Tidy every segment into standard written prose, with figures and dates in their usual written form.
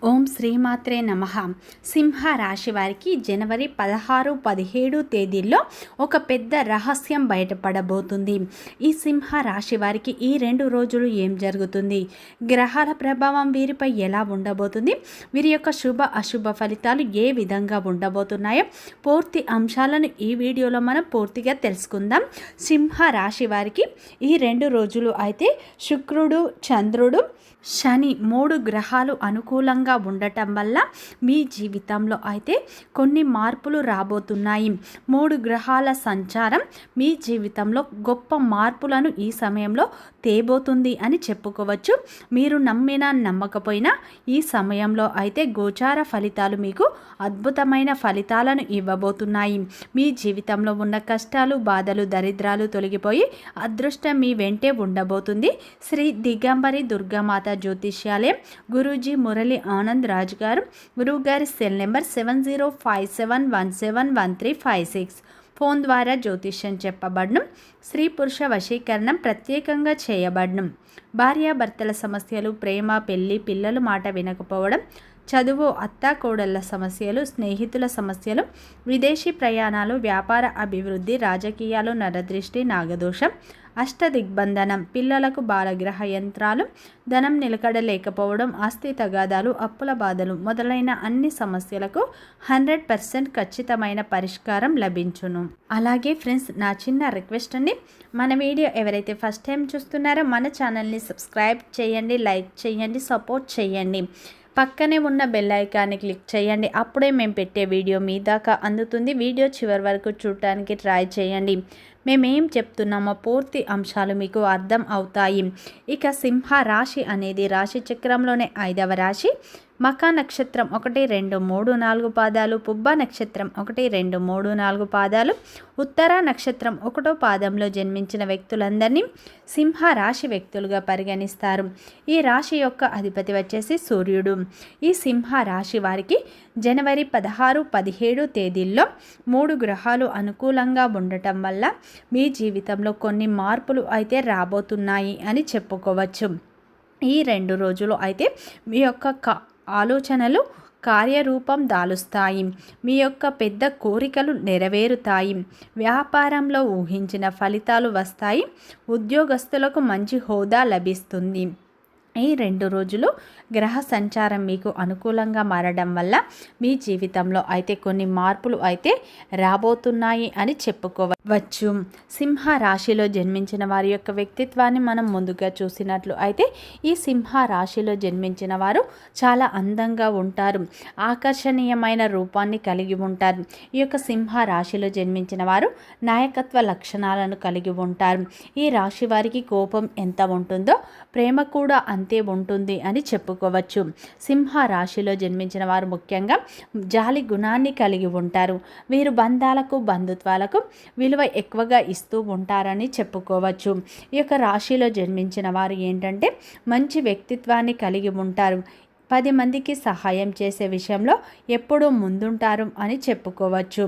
ఓం శ్రీమాత్రే నమః. సింహ రాశి వారికి జనవరి 16, 17 తేదీల్లో ఒక పెద్ద రహస్యం బయటపడబోతుంది. ఈ సింహ రాశి వారికి ఈ 2 రోజులు ఏం జరుగుతుంది, గ్రహాల ప్రభావం వీరిపై ఎలా ఉండబోతుంది, వీరి యొక్క శుభ అశుభ ఫలితాలు ఏ విధంగా ఉండబోతున్నాయో పూర్తి అంశాలను ఈ వీడియోలో మనం పూర్తిగా తెలుసుకుందాం. సింహ రాశి వారికి ఈ 2 రోజులు అయితే శుక్రుడు, చంద్రుడు, శని 3 గ్రహాలు అనుకూలంగా ఉండటం వల్ల మీ జీవితంలో అయితే కొన్ని మార్పులు రాబోతున్నాయి. 3 గ్రహాల సంచారం మీ జీవితంలో గొప్ప మార్పులను ఈ సమయంలో తేబోతుంది అని చెప్పుకోవచ్చు. మీరు నమ్మినా నమ్మకపోయినా ఈ సమయంలో అయితే గోచార ఫలితాలు మీకు అద్భుతమైన ఫలితాలను ఇవ్వబోతున్నాయి. మీ జీవితంలో ఉన్న కష్టాలు, బాధలు, దరిద్రాలు తొలగిపోయి అదృష్టం మీ వెంటే ఉండబోతుంది. శ్రీ దిగంబరి దుర్గామాత జ్యోతిష్యాలయం, గురూజీ మురళి ఆనంద్ రాజ్ గారు. గురువుగారి సెల్ నెంబర్ 7057171356. ఫోన్ ద్వారా జ్యోతిష్యం చెప్పబడను. స్త్రీ పురుష వశీకరణం ప్రత్యేకంగా చేయబడను. భార్యాభర్తల సమస్యలు, ప్రేమ, పెళ్లి, పిల్లలు మాట వినకపోవడం, చదువు, అత్తాకోడళ్ల సమస్యలు, స్నేహితుల సమస్యలు, విదేశీ ప్రయాణాలు, వ్యాపార అభివృద్ధి, రాజకీయాలు, నరదృష్టి, నాగదోషం, అష్టదిగ్బంధనం, పిల్లలకు బాలగ్రహ యంత్రాలు, ధనం నిలకడలేకపోవడం, ఆస్తి తగాదాలు, అప్పుల బాధలు మొదలైన అన్ని సమస్యలకు 100% ఖచ్చితమైన పరిష్కారం లభించును. అలాగే ఫ్రెండ్స్, నా చిన్న రిక్వెస్ట్ అండి, మన వీడియో ఎవరైతే ఫస్ట్ టైం చూస్తున్నారో మన ఛానల్ని సబ్స్క్రైబ్ చేయండి, లైక్ చేయండి, సపోర్ట్ చేయండి. పక్కనే ఉన్న బెల్ ఐకాన్ని క్లిక్ చేయండి. అప్పుడే మేము పెట్టే వీడియో మీ దాకా అందుతుంది. వీడియో చివరి వరకు చూడటానికి ట్రై చేయండి. మేమేం చెప్తున్నామో పూర్తి అంశాలు మీకు అర్థం అవుతాయి. ఇక సింహ రాశి అనేది రాశి చక్రంలోనే 5వ రాశి. మఖా నక్షత్రం 1, 2, 3, 4 పాదాలు, పుబ్బ నక్షత్రం 1, 2, 3, 4 పాదాలు, ఉత్తర నక్షత్రం 1వ పాదంలో జన్మించిన వ్యక్తులందరినీ సింహ రాశి వ్యక్తులుగా పరిగణిస్తారు. ఈ రాశి యొక్క అధిపతి వచ్చేసి సూర్యుడు. ఈ సింహ రాశి వారికి జనవరి 16, 17 తేదీల్లో 3 గ్రహాలు అనుకూలంగా ఉండటం వల్ల మీ జీవితంలో కొన్ని మార్పులు అయితే రాబోతున్నాయి అని చెప్పుకోవచ్చు. ఈ 2 రోజులు అయితే మీ యొక్క ఆలోచనలు కార్యరూపం దాలుస్తాయి. మీ యొక్క పెద్ద కోరికలు నెరవేరుతాయి. వ్యాపారంలో ఊహించిన ఫలితాలు వస్తాయి. ఉద్యోగస్తులకు మంచి హోదా లభిస్తుంది. ఈ 2 రోజులు గ్రహ సంచారం మీకు అనుకూలంగా మారడం వల్ల మీ జీవితంలో అయితే కొన్ని మార్పులు అయితే రాబోతున్నాయి అని చెప్పుకోవచ్చు. సింహ రాశిలో జన్మించిన వారి యొక్క వ్యక్తిత్వాన్ని మనం ముందుగా చూసినట్లు అయితే ఈ సింహ రాశిలో జన్మించిన వారు చాలా అందంగా ఉంటారు. ఆకర్షణీయమైన రూపాన్ని కలిగి ఉంటారు. ఈ యొక్క సింహ రాశిలో జన్మించిన వారు నాయకత్వ లక్షణాలను కలిగి ఉంటారు. ఈ రాశి వారికి కోపం ఎంత ఉంటుందో ప్రేమ కూడా అంతే ఉంటుంది అని చెప్పుకోవచ్చు. సింహ రాశిలో జన్మించిన వారు ముఖ్యంగా జాలి గుణాన్ని కలిగి ఉంటారు. వీరు బంధాలకు, బంధుత్వాలకు విలువ ఎక్కువగా ఇస్తూ ఉంటారని చెప్పుకోవచ్చు. ఈ యొక్క రాశిలో జన్మించిన వారు ఏంటంటే మంచి వ్యక్తిత్వాన్ని కలిగి ఉంటారు. 10 మందికి సహాయం చేసే విషయంలో ఎప్పుడూ ముందుంటారు అని చెప్పుకోవచ్చు.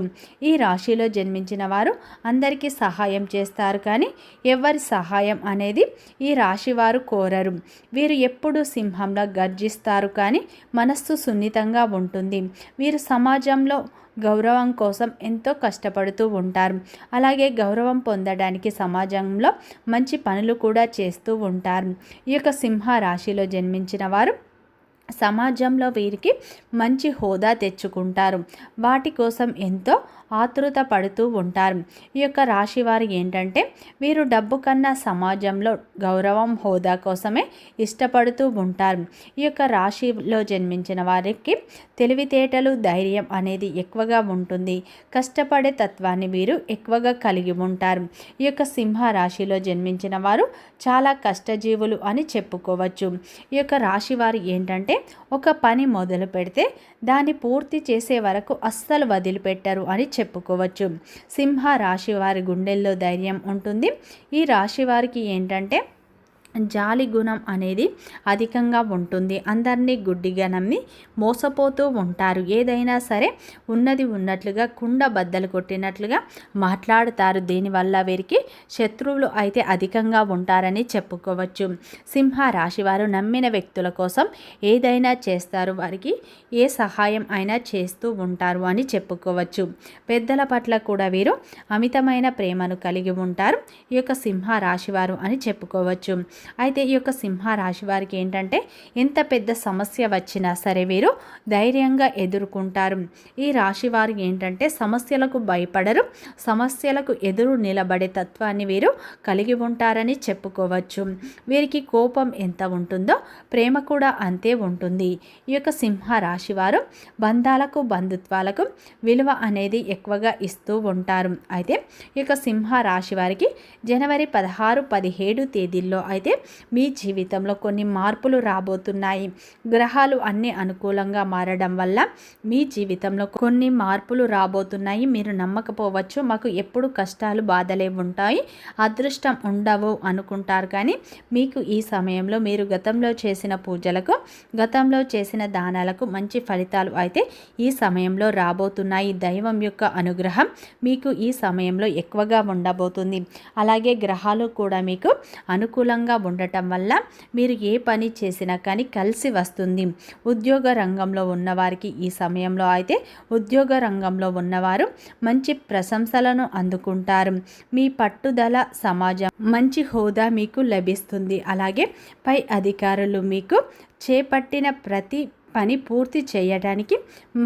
ఈ రాశిలో జన్మించిన వారు అందరికీ సహాయం చేస్తారు, కానీ ఎవరి సహాయం అనేది ఈ రాశి వారు కోరరు. వీరు ఎప్పుడూ సింహంలా గర్జిస్తారు, కానీ మనస్సు సున్నితంగా ఉంటుంది. వీరు సమాజంలో గౌరవం కోసం ఎంతో కష్టపడుతూ ఉంటారు. అలాగే గౌరవం పొందడానికి సమాజంలో మంచి పనులు కూడా చేస్తూ ఉంటారు. ఈ యొక్క సింహ రాశిలో జన్మించిన వారు సమాజంలో వీరికి మంచి హోదా తెచ్చుకుంటారు. వాటి కోసం ఎంతో ఆతృత పడుతూ ఉంటారు. ఈ యొక్క రాశి వారు ఏంటంటే వీరు డబ్బు కన్నా సమాజంలో గౌరవం, హోదా కోసమే ఇష్టపడుతూ ఉంటారు. ఈ యొక్క రాశిలో జన్మించిన వారికి తెలివితేటలు, ధైర్యం అనేది ఎక్కువగా ఉంటుంది. కష్టపడే తత్వాన్ని వీరు ఎక్కువగా కలిగి ఉంటారు. ఈ యొక్క సింహ రాశిలో జన్మించిన వారు చాలా కష్టజీవులు అని చెప్పుకోవచ్చు. ఈ యొక్క రాశి వారు ఏంటంటే ఒక పని మొదలు పెడితే దాన్ని పూర్తి చేసే వరకు అస్సలు వదిలిపెట్టరు అని చెప్పుకోవచ్చు. సింహ రాశి వారి గుండెల్లో ధైర్యం ఉంటుంది. ఈ రాశి వారికి ఏంటంటే జాలి గుణం అనేది అధికంగా ఉంటుంది. అందరినీ గుడ్డిగా నమ్మి మోసపోతూ ఉంటారు. ఏదైనా సరే ఉన్నది ఉన్నట్లుగా కుండ బద్దలు కొట్టినట్లుగా మాట్లాడుతారు. దీనివల్ల వీరికి శత్రువులు అయితే అధికంగా ఉంటారని చెప్పుకోవచ్చు. సింహ రాశి వారు నమ్మిన వ్యక్తుల కోసం ఏదైనా చేస్తారు. వారికి ఏ సహాయం అయినా చేస్తూ ఉంటారు అని చెప్పుకోవచ్చు. పెద్దల పట్ల కూడా వీరు అమితమైన ప్రేమను కలిగి ఉంటారు ఈ యొక్క సింహ రాశి వారు అని చెప్పుకోవచ్చు. అయితే ఈ యొక్క సింహ రాశి వారికి ఏంటంటే ఎంత పెద్ద సమస్య వచ్చినా సరే వీరు ధైర్యంగా ఎదుర్కొంటారు. ఈ రాశి వారికి ఏంటంటే సమస్యలకు భయపడరు. సమస్యలకు ఎదురు నిలబడే తత్వాన్ని వీరు కలిగి ఉంటారని చెప్పుకోవచ్చు. వీరికి కోపం ఎంత ఉంటుందో ప్రేమ కూడా అంతే ఉంటుంది. ఈ యొక్క సింహ రాశి వారు బంధాలకు బంధుత్వాలకు విలువ అనేది ఎక్కువగా ఇస్తూ ఉంటారు. అయితే ఈ యొక్క సింహ రాశి వారికి జనవరి 16, 17 తేదీల్లో అయితే మీ జీవితంలో కొన్ని మార్పులు రాబోతున్నాయి. గ్రహాలు అన్నీ అనుకూలంగా మారడం వల్ల మీ జీవితంలో కొన్ని మార్పులు రాబోతున్నాయి. మీరు నమ్మకపోవచ్చు, మాకు ఎప్పుడు కష్టాలు బాధలే ఉంటాయి, అదృష్టం ఉండవు అనుకుంటారు. కానీ మీకు ఈ సమయంలో మీరు గతంలో చేసిన పూజలకు, గతంలో చేసిన దానాలకు మంచి ఫలితాలు అయితే ఈ సమయంలో రాబోతున్నాయి. దైవం యొక్క అనుగ్రహం మీకు ఈ సమయంలో ఎక్కువగా ఉండబోతుంది. అలాగే గ్రహాలు కూడా మీకు అనుకూలంగా ఉండటం వల్ల మీరు ఏ పని చేసినా కానీ కలిసి వస్తుంది. ఉద్యోగ రంగంలో ఉన్నవారికి ఈ సమయంలో అయితే ఉద్యోగ రంగంలో ఉన్నవారు మంచి ప్రశంసలను అందుకుంటారు. మీ పట్టుదల సమాజం మంచి హోదా మీకు లభిస్తుంది. అలాగే పై అధికారులు మీకు చేపట్టిన ప్రతి పని పూర్తి చేయడానికి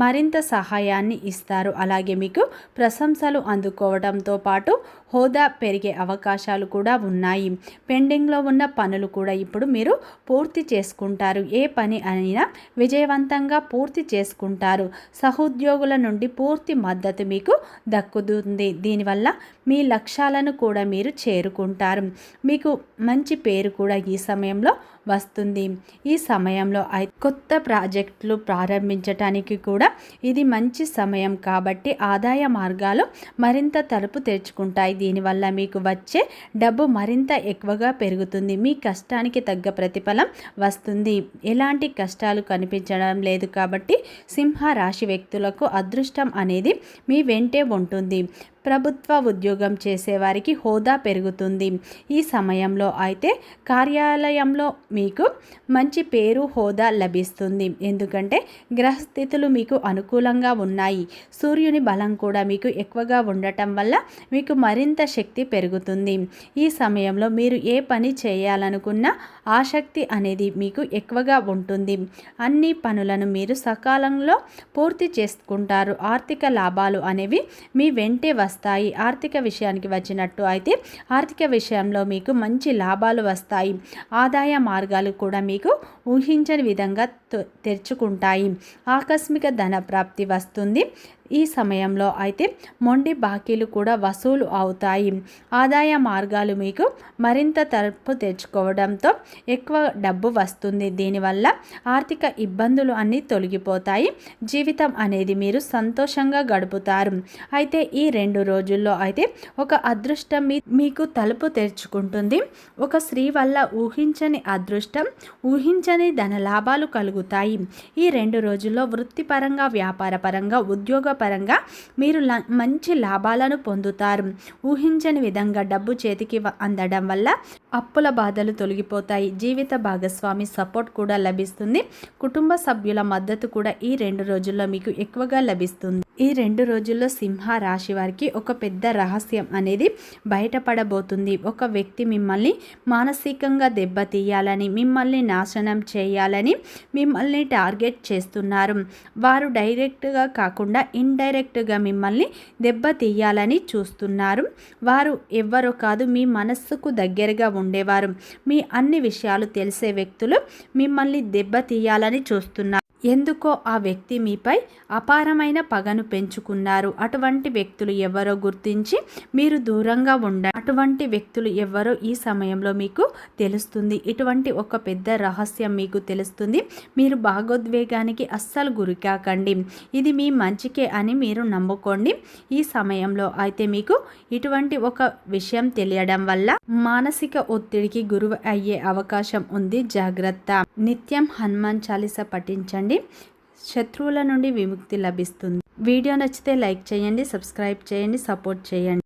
మరింత సహాయాన్ని ఇస్తారు. అలాగే మీకు ప్రశంసలు అందుకోవడంతో పాటు హోదా పెరిగే అవకాశాలు కూడా ఉన్నాయి. పెండింగ్లో ఉన్న పనులు కూడా ఇప్పుడు మీరు పూర్తి చేసుకుంటారు. ఏ పని అయినా విజయవంతంగా పూర్తి చేసుకుంటారు. సహోద్యోగుల నుండి పూర్తి మద్దతు మీకు దక్కుతుంది. దీనివల్ల మీ లక్ష్యాలను కూడా మీరు చేరుకుంటారు. మీకు మంచి పేరు కూడా ఈ సమయంలో వస్తుంది. ఈ సమయంలో కొత్త ప్రాజెక్టులు ప్రారంభించడానికి కూడా ఇది మంచి సమయం కాబట్టి ఆదాయ మార్గాలు మరింత తలుపు తెరుచుకుంటాయి. దీనివల్ల మీకు వచ్చే డబ్బు మరింత ఎక్కువగా పెరుగుతుంది. మీ కష్టానికి తగ్గ ప్రతిఫలం వస్తుంది. ఎలాంటి కష్టాలు కనిపించడం లేదు కాబట్టి సింహ రాశి వ్యక్తులకు అదృష్టం అనేది మీ వెంటే ఉంటుంది. ప్రభుత్వ ఉద్యోగం చేసేవారికి హోదా పెరుగుతుంది. ఈ సమయంలో అయితే కార్యాలయంలో మీకు మంచి పేరు, హోదా లభిస్తుంది. ఎందుకంటే గ్రహస్థితులు మీకు అనుకూలంగా ఉన్నాయి. సూర్యుని బలం కూడా మీకు ఎక్కువగా ఉండటం వల్ల మీకు మరింత శక్తి పెరుగుతుంది. ఈ సమయంలో మీరు ఏ పని చేయాలనుకున్నా ఆసక్తి అనేది మీకు ఎక్కువగా ఉంటుంది. అన్ని పనులను మీరు సకాలంలో పూర్తి చేసుకుంటారు. ఆర్థిక లాభాలు అనేవి మీ వెంటే వస్తాయి. ఆర్థిక విషయానికి వచ్చినట్టు అయితే ఆర్థిక విషయంలో మీకు మంచి లాభాలు వస్తాయి. ఆదాయ మార్గాలు కూడా మీకు ఊహించని విధంగా తెరుచుకుంటాయి. ఆకస్మిక ధన ప్రాప్తి వస్తుంది. ఈ సమయంలో అయితే మొండి బాకీలు కూడా వసూలు అవుతాయి. ఆదాయ మార్గాలు మీకు మరింత తలుపు తెచ్చుకోవడంతో ఎక్కువ డబ్బు వస్తుంది. దీనివల్ల ఆర్థిక ఇబ్బందులు అన్నీ తొలగిపోతాయి. జీవితం అనేది మీరు సంతోషంగా గడుపుతారు. అయితే ఈ 2 రోజుల్లో అయితే ఒక అదృష్టం మీకు తలుపు తెరుచుకుంటుంది. ఒక స్త్రీ వల్ల ఊహించని అదృష్టం, ఊహించని ధన లాభాలు కలుగుతాయి. ఈ 2 రోజుల్లో వృత్తిపరంగా, వ్యాపారపరంగా, ఉద్యోగ పరంగా మీరు మంచి లాభాలను పొందుతారు. ఊహించని విధంగా డబ్బు చేతికి అందడం వల్ల అప్పుల బాధలు తొలగిపోతాయి. జీవిత భాగస్వామి సపోర్ట్ కూడా లభిస్తుంది. కుటుంబ సభ్యుల మద్దతు కూడా ఈ 2 రోజుల్లో మీకు ఎక్కువగా లభిస్తుంది. ఈ 2 రోజుల్లో సింహ రాశి వారికి ఒక పెద్ద రహస్యం అనేది బయటపడబోతుంది. ఒక వ్యక్తి మిమ్మల్ని మానసికంగా దెబ్బతీయాలని, మిమ్మల్ని నాశనం చేయాలని మిమ్మల్ని టార్గెట్ చేస్తున్నారు. వారు డైరెక్ట్గా కాకుండా ఇండైరెక్ట్గా మిమ్మల్ని దెబ్బతీయాలని చూస్తున్నారు. వారు ఎవ్వరో కాదు, మీ మనస్సుకు దగ్గరగా ఉండేవారు. మీ అన్ని విషయాలు తెలిసే వ్యక్తులు మిమ్మల్ని దెబ్బతీయాలని చూస్తున్నారు. ఎందుకో ఆ వ్యక్తి మీపై అపారమైన పగను పెంచుకున్నారు. అటువంటి వ్యక్తులు ఎవరో గుర్తించి మీరు దూరంగా ఉండండి. అటువంటి వ్యక్తులు ఎవరో ఈ సమయంలో మీకు తెలుస్తుంది. ఇటువంటి ఒక పెద్ద రహస్యం మీకు తెలుస్తుంది. మీరు భాగోద్వేగానికి అస్సలు గురికాకండి. ఇది మీ మంచికే అని మీరు నమ్ముకోండి. ఈ సమయంలో అయితే మీకు ఇటువంటి ఒక విషయం తెలియడం వల్ల మానసిక ఒత్తిడికి గురి అయ్యే అవకాశం ఉంది. జాగ్రత్త. నిత్యం హనుమాన్ చాలీసా పఠించండి. శత్రువుల నుండి విముక్తి లభిస్తుంది. వీడియో నచ్చితే లైక్ చేయండి, సబ్స్క్రైబ్ చేయండి, సపోర్ట్ చేయండి.